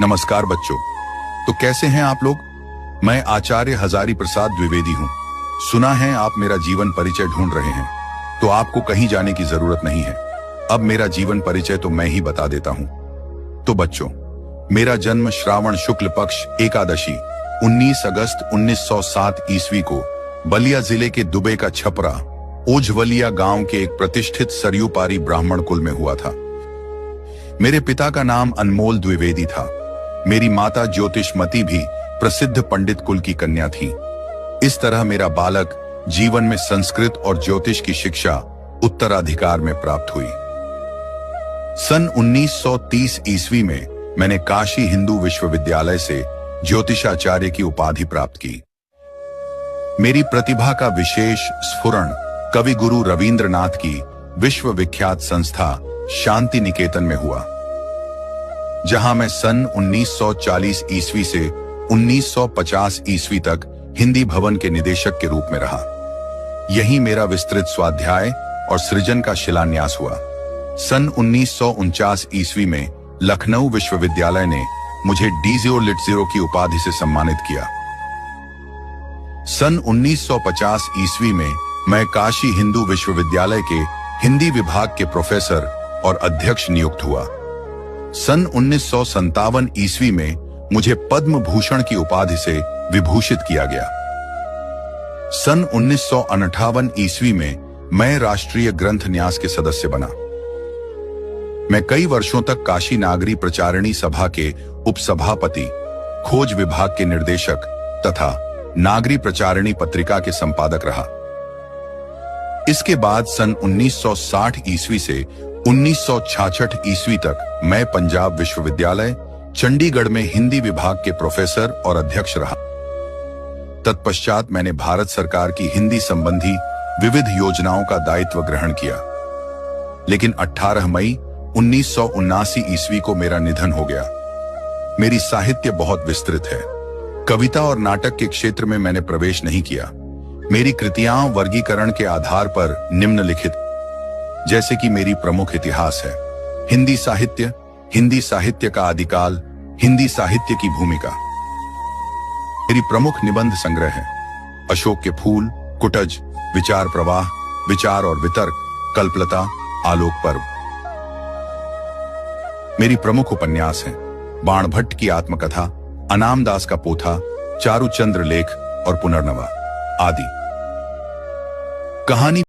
नमस्कार बच्चों। तो कैसे हैं आप लोग? मैं आचार्य हजारी प्रसाद द्विवेदी हूँ। सुना है आप मेरा जीवन परिचय ढूंढ रहे हैं, तो आपको कहीं जाने की जरूरत नहीं है। अब मेरा जीवन परिचय तो मैं ही बता देता हूँ। तो बच्चों, मेरा जन्म श्रावण शुक्ल पक्ष एकादशी 19 अगस्त 1907 ईस्वी को बलिया जिले के दुबे का छपरा ओझवलिया गांव के एक प्रतिष्ठित सरयू पारी ब्राह्मण कुल में हुआ था। मेरे पिता का नाम अनमोल द्विवेदी था। मेरी माता ज्योतिषमती भी प्रसिद्ध पंडित कुल की कन्या थी। इस तरह मेरा बालक जीवन में संस्कृत और ज्योतिष की शिक्षा उत्तराधिकार में प्राप्त हुई। सन 1930 ईस्वी में मैंने काशी हिंदू विश्वविद्यालय से ज्योतिषाचार्य की उपाधि प्राप्त की। मेरी प्रतिभा का विशेष स्फुरण कवि गुरु रवींद्रनाथ की विश्वविख्यात संस्था शांति निकेतन में हुआ, जहां मैं सन 1940 ईस्वी से 1950 ईस्वी तक हिंदी भवन के निदेशक के रूप में रहा। यहीं मेरा विस्तृत स्वाध्याय और सृजन का शिलान्यास हुआ। सन 1949 ईस्वी में लखनऊ विश्वविद्यालय ने मुझे डीजियो लिटजीरो की उपाधि से सम्मानित किया। सन 1950 ईस्वी में मैं काशी हिंदू विश्वविद्यालय के हिंदी विभाग के प्रोफेसर और अध्यक्ष नियुक्त हुआ। सन 1957 ईस्वी में मुझे पद्म भूषण की उपाधि से विभूषित किया गया। सन 1958 ईस्वी में मैं राष्ट्रीय ग्रंथ न्यास के सदस्य बना। मैं कई वर्षों तक काशी नागरी प्रचारिणी सभा के उपसभापति, खोज विभाग के निर्देशक तथा नागरी प्रचारिणी पत्रिका के संपादक रहा। इसके बाद सन 1960 ईस्वी से 1966 ईस्वी तक मैं पंजाब विश्वविद्यालय चंडीगढ़ में हिंदी विभाग के प्रोफेसर और अध्यक्ष रहा। तत्पश्चात मैंने भारत सरकार की हिंदी संबंधी विविध योजनाओं का दायित्व ग्रहण किया। लेकिन 18 मई 1979 ईस्वी को मेरा निधन हो गया। मेरी साहित्य बहुत विस्तृत है। कविता और नाटक के क्षेत्र में मैंने प्रवेश नहीं किया। मेरी कृतियां वर्गीकरण के आधार पर निम्नलिखित, जैसे कि मेरी प्रमुख इतिहास है, हिंदी साहित्य का आदिकाल, हिंदी साहित्य की भूमिका। मेरी प्रमुख निबंध संग्रह है अशोक के फूल, कुटज, विचार प्रवाह, विचार और वितर्क, कल्पलता, आलोक पर्व। मेरी प्रमुख उपन्यास हैं बाणभट्ट की आत्मकथा, अनामदास का पोथा, चारुचंद्र लेख और पुनर्नवा आदि। कहानी